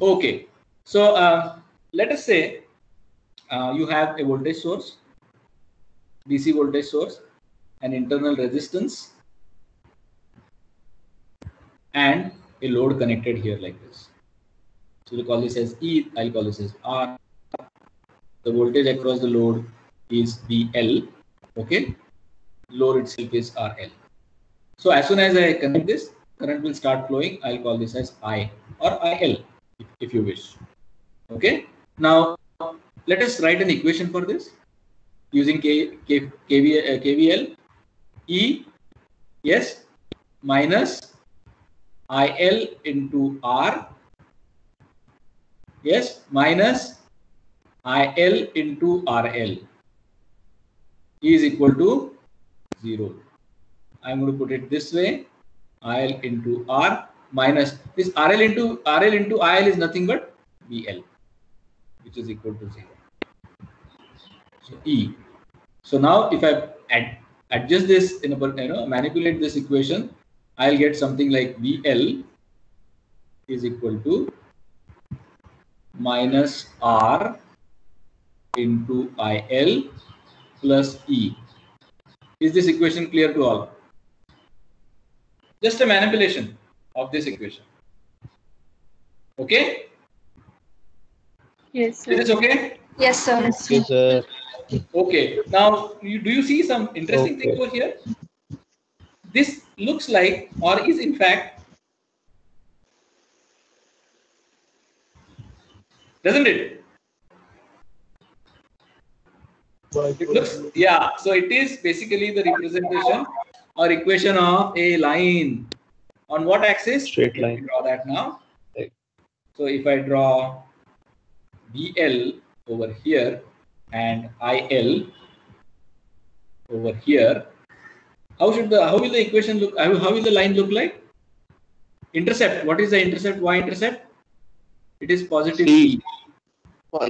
Okay, so let us say you have a voltage source, DC voltage source, an internal resistance, and a load connected here like this. So we'll call this as E, I'll call this as R. The voltage across the load is VL. Okay, load itself is RL. So as soon as I connect this, current will start flowing. I'll call this as I or IL if you wish. Okay. Now let us write an equation for this using KVL. E, yes, minus IL into R, yes, minus IL into RL is equal to 0. I'm going to put it this way: IL into R minus this RL into IL is nothing but VL, which is equal to 0. So E. So now if I adjust this in a manipulate this equation, I'll get something like VL is equal to minus R into IL plus E. Is this equation clear to all? Just a manipulation of this equation. Okay? Yes, sir. Is this okay? Yes, sir. Yes, sir. Okay. Now, do you see some interesting things over here? This looks like, or is in fact, doesn't it? It looks, yeah. So it is basically the representation or equation of a line. On what axis? Straight line. Let me draw that now. Right. So if I draw VL over here and IL over here, how will the equation look? How will the line look like? Intercept. What is the intercept? Y intercept? It is positive C. C.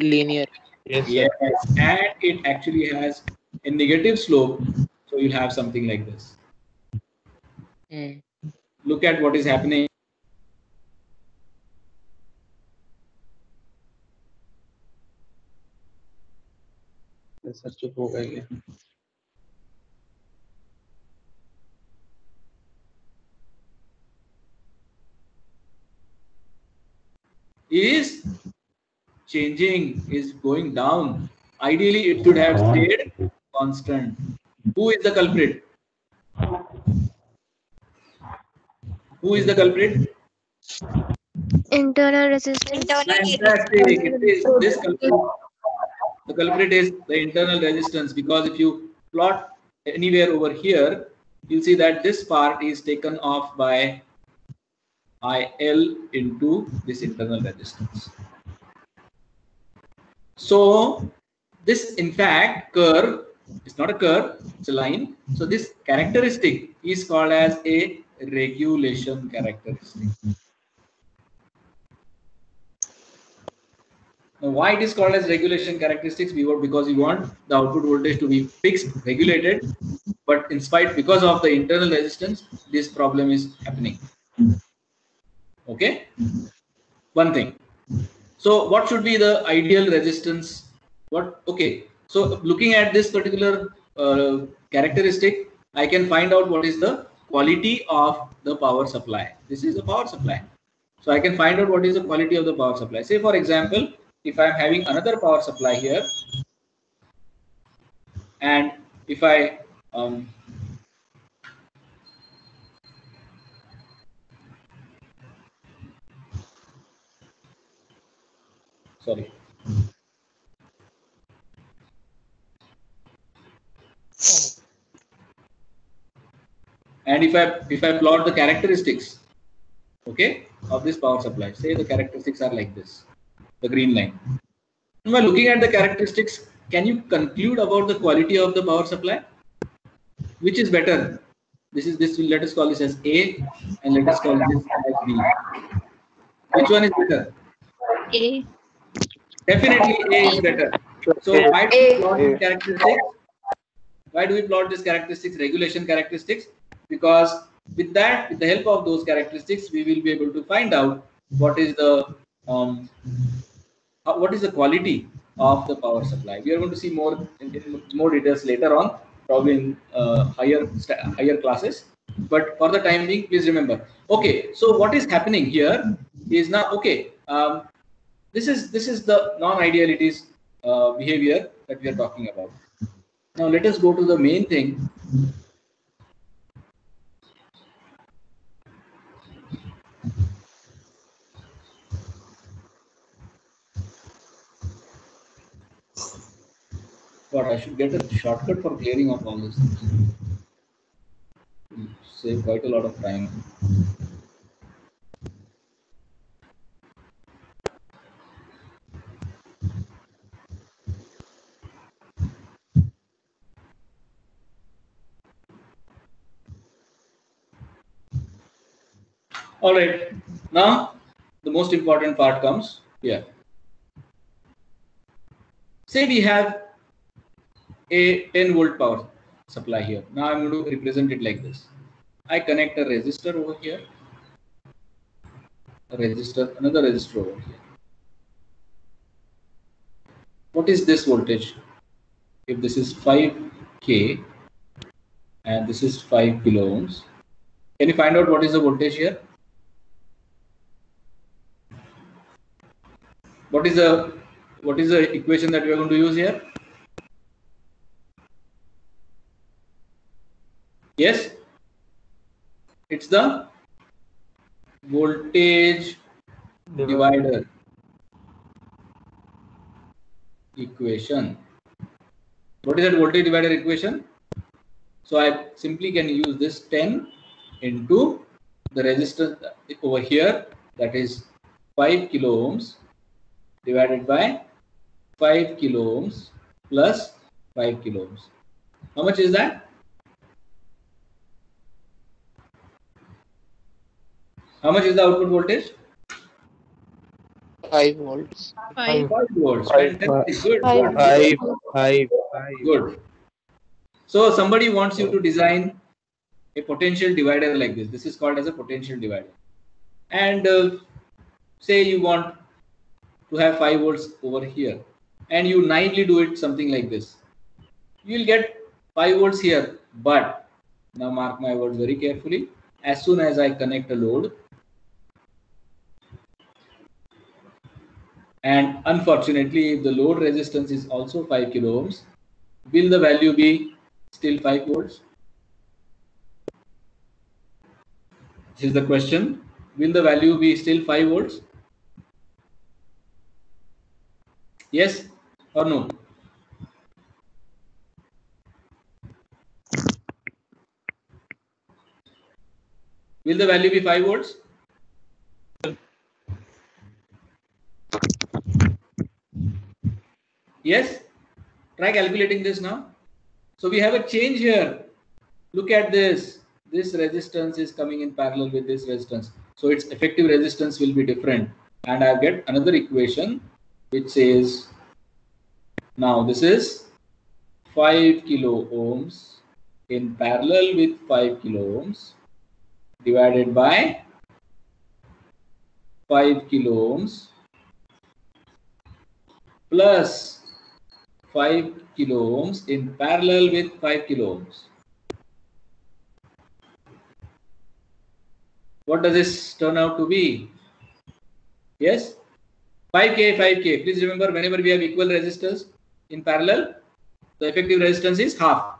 Linear. Yes, Yes, sir. and it actually has a negative slope, so you'll have something like this. Look at what is happening. Is changing, is going down. Ideally, it should have stayed constant. Who is the culprit? Who is the culprit? Internal resistance. Fantastic. It is this culprit. The culprit is the internal resistance, because if you plot anywhere over here, you'll see that this part is taken off by IL into this internal resistance. So this in fact curve, it's not a curve, it's a line. So this characteristic is called as a regulation characteristic. Now why it is called as regulation characteristics? Because we want the output voltage to be fixed, regulated, but in spite, because of the internal resistance, this problem is happening. Okay, one thing. So what should be the ideal resistance? Okay, so looking at this particular characteristic, I can find out what is the quality of the power supply. This is the power supply. So I can find out what is the quality of the power supply. Say for example, if I am having another power supply here, and if I sorry. And if I plot the characteristics, okay, of this power supply, say the characteristics are like this, the green line. While looking at the characteristics, can you conclude about the quality of the power supply? Which is better? Let us call this as A, and let us call this as B. Which one is better? A. Definitely A is better. So why do we plot these characteristics? Why do we plot these characteristics, regulation characteristics? Because with that, with the help of those characteristics, we will be able to find out what is the what is the quality of the power supply. We are going to see more in more details later on, probably in higher classes. But for the time being, please remember. Okay, so what is happening here is now, okay, this is the non-idealities behavior that we are talking about. Now let us go to the main thing. God, I should get a shortcut for clearing of all this things. Save quite a lot of time. All right, now the most important part comes here. Say we have a 10 volt power supply here. Now I'm going to represent it like this. I connect a resistor over here, a resistor, another resistor over here. What is this voltage? If this is 5K and this is 5 kilo ohms, can you find out what is the voltage here? What is the equation that we are going to use here? Yes, it's the voltage divider equation. What is that voltage divider equation? So I simply can use this 10 into the resistance over here, that is 5 kilo ohms divided by 5 kilo ohms plus 5 kilo ohms. How much is that? How much is the output voltage? 5 volts. 5. 5 volts. Five. Fantastic. Good. Five. Good. Good. So somebody wants you to design a potential divider like this. This is called as a potential divider. And say you want to have 5 volts over here, and you naively do it something like this. You will get 5 volts here, but now mark my words very carefully. As soon as I connect a load, and unfortunately, if the load resistance is also 5 kilo ohms, will the value be still 5 volts? This is the question. Will the value be still 5 volts? Yes or no? Will the value be 5 volts? Yes? Try calculating this now. So we have a change here. Look at this. This resistance is coming in parallel with this resistance. So its effective resistance will be different. And I get another equation which says, now this is 5 kilo ohms in parallel with 5 kilo ohms divided by 5 kilo ohms plus 5 kilo ohms in parallel with 5 kilo ohms. What does this turn out to be? Yes? 5K, 5K. Please remember, whenever we have equal resistors in parallel, the effective resistance is half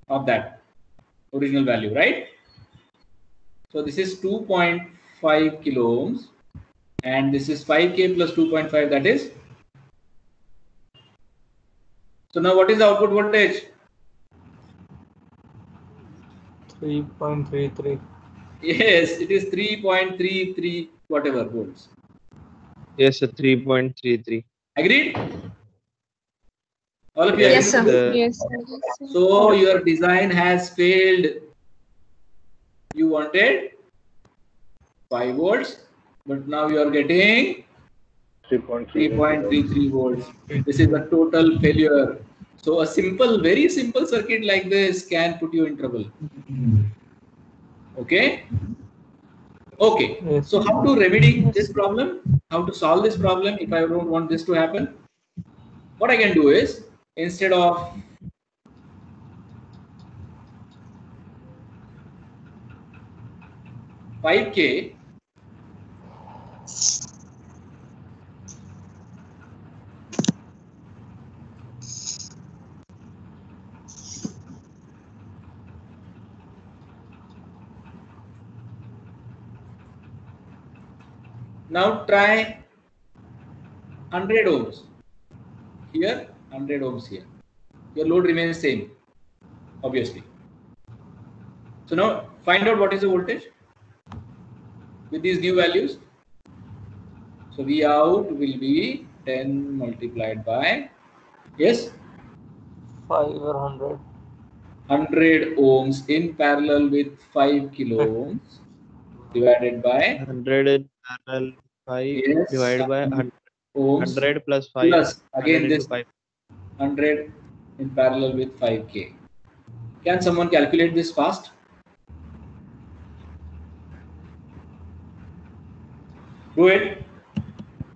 of that original value, right? So this is 2.5 kilo ohms and this is 5K plus 2.5, that is. So now what is the output voltage? 3.33. Yes, it is 3.33 whatever volts. Yes, sir. 3.33. Agreed? All of you Yes, agree? sir. Yes. So your design has failed. You wanted 5 volts, but now you are getting 3.33 volts. This is a total failure. So a simple, very simple circuit like this can put you in trouble. Okay? Okay. Yes. So how to remedy this problem? How to solve this problem if I don't want this to happen? What I can do is, instead of $5K, now try 100 ohms here, 100 ohms here. Your load remains same, obviously. So now find out what is the voltage with these new values. So V out will be 10 multiplied by, yes, 500. 100 ohms in parallel with 5 kilo ohms divided by, 100 in parallel 5 yes, divided by 100, ohms 100 plus 5, plus 100 again into this 5. 100 in parallel with 5K. Can someone calculate this fast? Do it.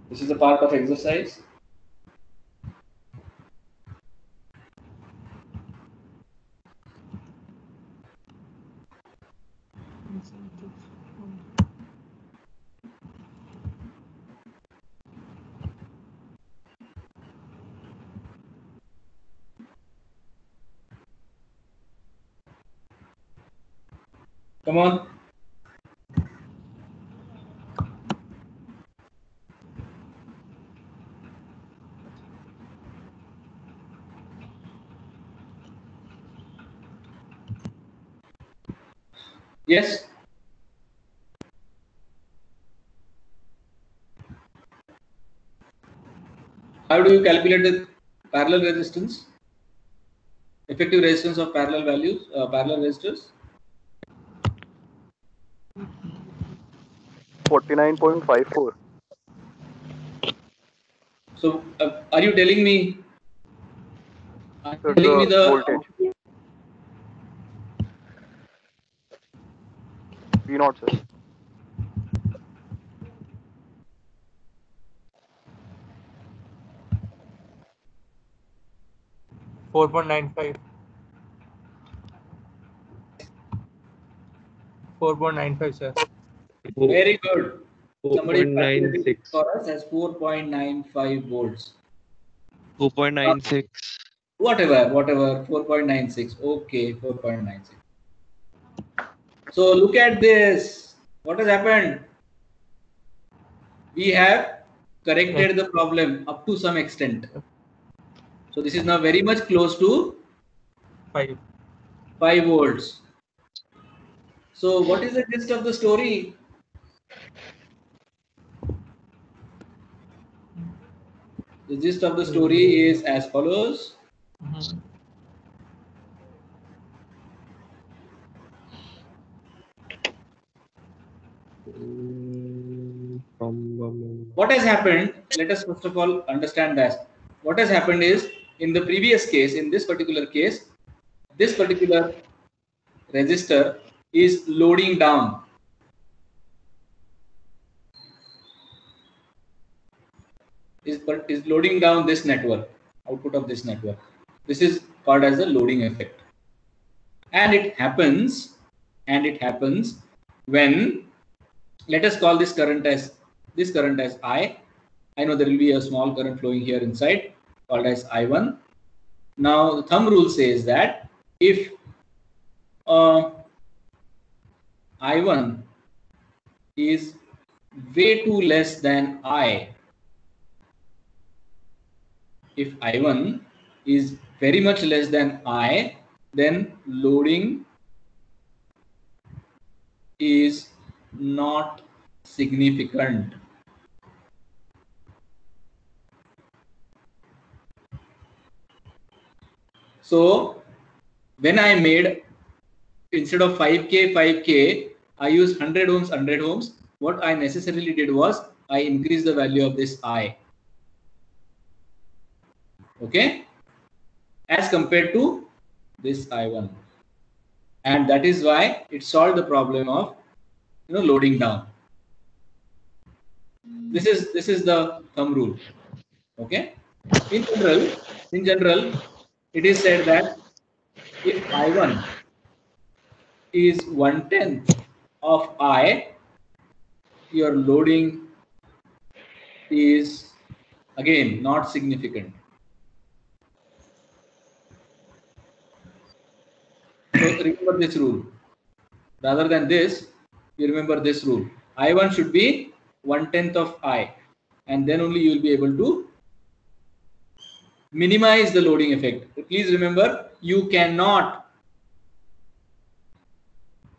This is a part of exercise. Come on. Yes. How do you calculate the parallel resistance? Effective resistance of parallel values, parallel resistors? 49.54. So, are you telling me? Are you Sir, telling me the the voltage. V naught, sir. Four 4.95. 4.95, sir. Very good. Somebody is calculating 4.96. for us as 4.95 volts. 4.96. Whatever, 4.96. Okay, 4.96. So look at this. What has happened? We have corrected the problem up to some extent. So this is now very much close to 5. 5 volts. So what is the gist of the story? The gist of the story is as follows. What has happened? Let us first of all understand that. What has happened is, in the previous case, in this particular case, this particular resistor is loading down. Is loading down this network, output of this network. This is called as the loading effect. And it happens when, let us call this current as I. I know there will be a small current flowing here inside called as I1. Now the thumb rule says that if I1 is way too less than I, if I1 is very much less than I, then loading is not significant. So when I made, instead of 5K, I used 100 ohms. What I necessarily did was I increased the value of this I. Okay, as compared to this I1, and that is why it solved the problem of loading down. This is the thumb rule. Okay. In general, it is said that if I1 is 1/10 of I, your loading is again not significant. So remember this rule. Rather than this, you remember this rule. I1 should be 1/10 of I, and then only you will be able to minimize the loading effect. Please remember, you cannot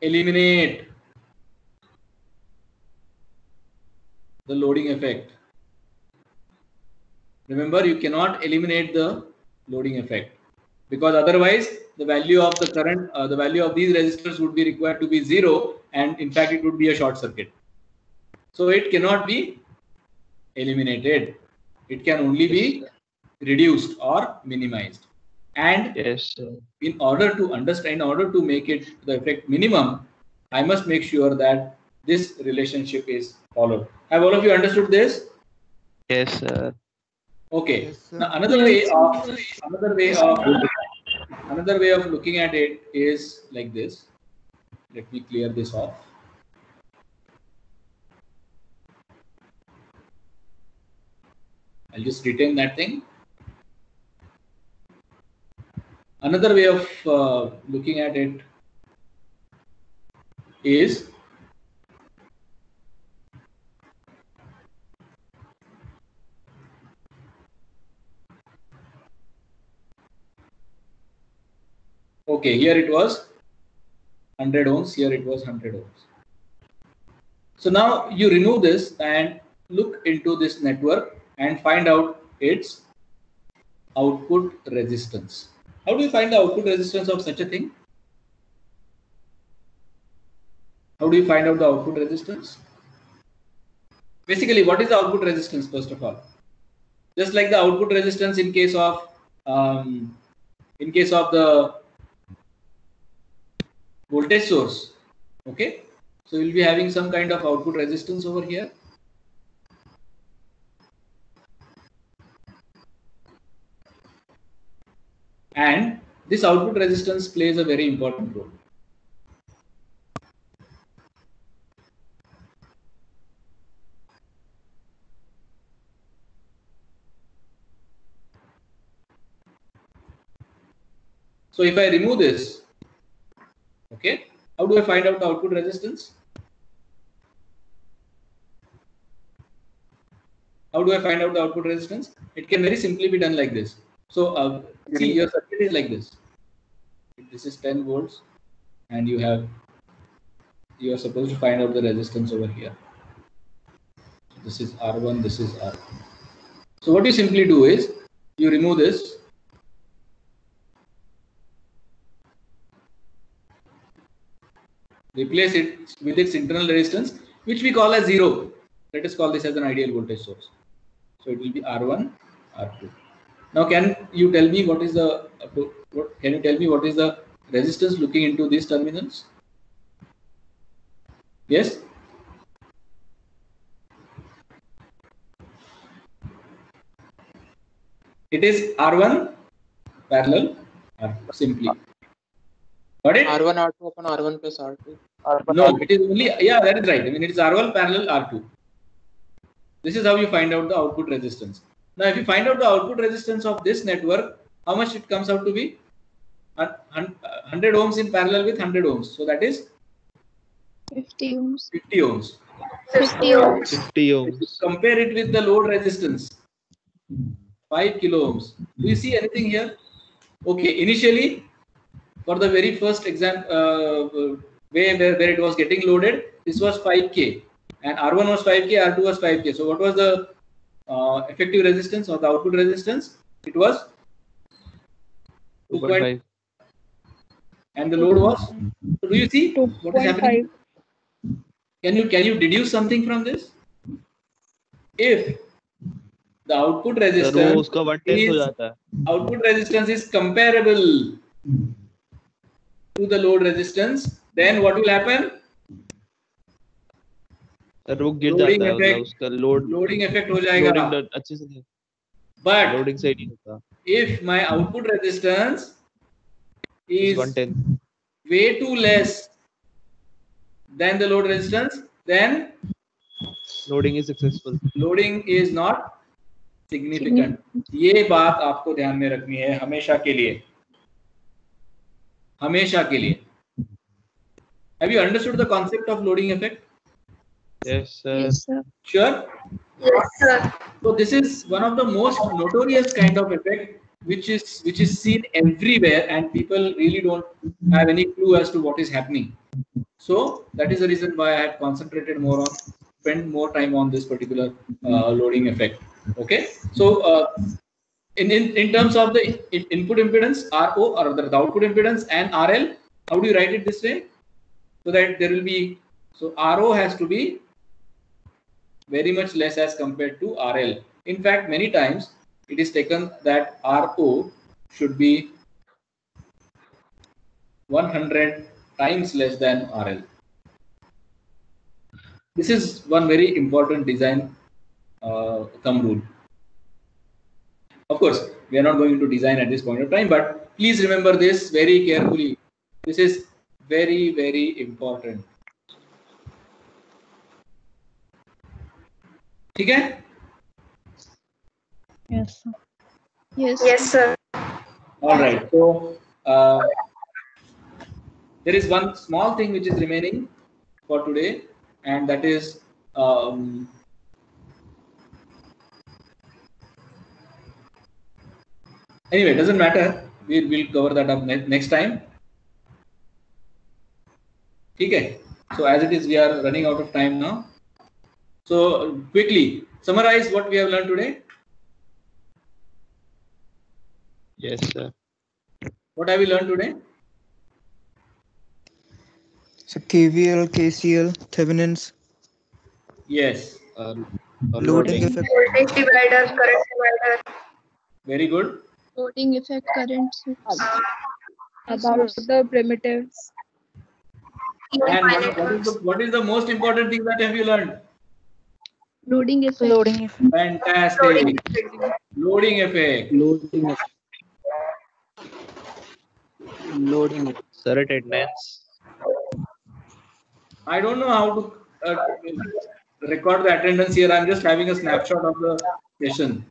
eliminate the loading effect. Remember, you cannot eliminate the loading effect, because otherwise the value of the current, the value of these resistors would be required to be 0, and in fact it would be a short circuit. So it cannot be eliminated. It can only be reduced or minimized. And Yes, sir. in order to understand, in order to make it the effect minimum, I must make sure that this relationship is followed. Have all of you understood this? Yes, sir. Okay. Yes, sir. Now another way of looking at it is like this. Let me clear this off. I'll just retain that thing. Another way of looking at it is okay, here it was 100 ohms, here it was 100 ohms. So now you remove this and look into this network and find out its output resistance. How do you find the output resistance of such a thing? How do you find out the output resistance? Basically, what is the output resistance first of all? Just like the output resistance in case of the voltage source. Okay, so we'll be having some kind of output resistance over here. And this output resistance plays a very important role. So if I remove this, okay, how do I find out the output resistance? How do I find out the output resistance? It can very simply be done like this. So see, your circuit is like this. This is 10 volts, and you are supposed to find out the resistance over here. This is R1, this is R2. So what you simply do is you remove this. Replace it with its internal resistance, which we call as 0. Let us call this as an ideal voltage source. So it will be R1, R2. Now, can you tell me what is the resistance looking into these terminals? Yes. It is R1 parallel R2 simply. Got it? R1 R2 upon R1 plus R2. No, it is only, yeah, that is right. I mean, it is R1 parallel R2. This is how you find out the output resistance. Now, if you find out the output resistance of this network, how much it comes out to be? 100 ohms in parallel with 100 ohms. So that is 50 ohms. 50 ohms. 50 ohms. 50 ohms. Compare it with the load resistance, 5 kilo ohms. Do you see anything here? Okay, initially, for the very first example, where it was getting loaded, this was 5K, and R1 was 5K, R2 was 5K. So what was the effective resistance or the output resistance? It was 2.5, and the load was. So do you see what is happening? Can you deduce something from this? If the output resistance is comparable to the load resistance, then what will happen? Sir वो गिर Loading जाता है, effect- मतलब उसका load loading effect हो जाएगा, loading अच्छे से नहीं, बट लोडिंग सही नहीं होता. if my output resistance Is is 110. way too less than the load resistance, then Loading is successful. loading is not significant. ये बात आपको ध्यान में रखनी है हमेशा के लिए, हमेशा के लिए. Have you understood the concept of loading effect? Yes, sir. Yes, sir. Sure. Yes, sir. So this is one of the most notorious kind of effect which is seen everywhere, and people really don't have any clue as to what is happening. So that is the reason why I have concentrated more on, spend more time on this particular loading effect. Okay. So in terms of the input impedance RO, or the output impedance, and RL, how do you write it this way? So that there will be, so RO has to be very much less as compared to RL. In fact, many times it is taken that RO should be 100 times less than RL. This is one very important design thumb rule. Of course, we are not going to design at this point of time, but please remember this very carefully. This is very, very important. ठीक है? Yes, sir. Yes. Yes, sir. All right. So there is one small thing which is remaining for today, and that is anyway, it doesn't matter. We'll cover that up next time. Okay. So as it is, we are running out of time now. So quickly summarize what we have learned today. Yes, sir. What have we learned today? So KVL, KCL, Thevenin's, Yes. loading effect. Voltage divider, current divider. Very good. Loading effect, current switch. About the primitives. And what is the most important thing that have you learned? Loading effect. Loading effect. Fantastic. Loading effect. Loading effect. Loading effect. Sir, attendance. I don't know how to record the attendance here. I'm just having a snapshot of the session.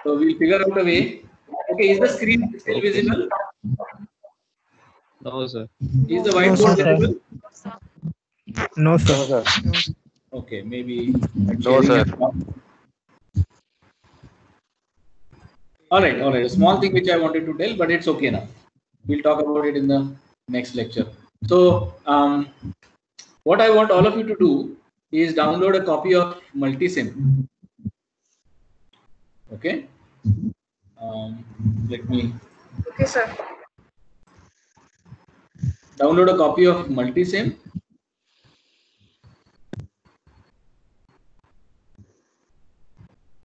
So we'll figure out a way. Okay, is the screen still visible? No, sir. Is the whiteboard sir. visible? No, sir. Okay, maybe. No, sir. All right. A small thing which I wanted to tell, but it's okay now. We'll talk about it in the next lecture. So, what I want all of you to do is download a copy of Multisim. Okay. Let me Okay, sir. download a copy of Multisim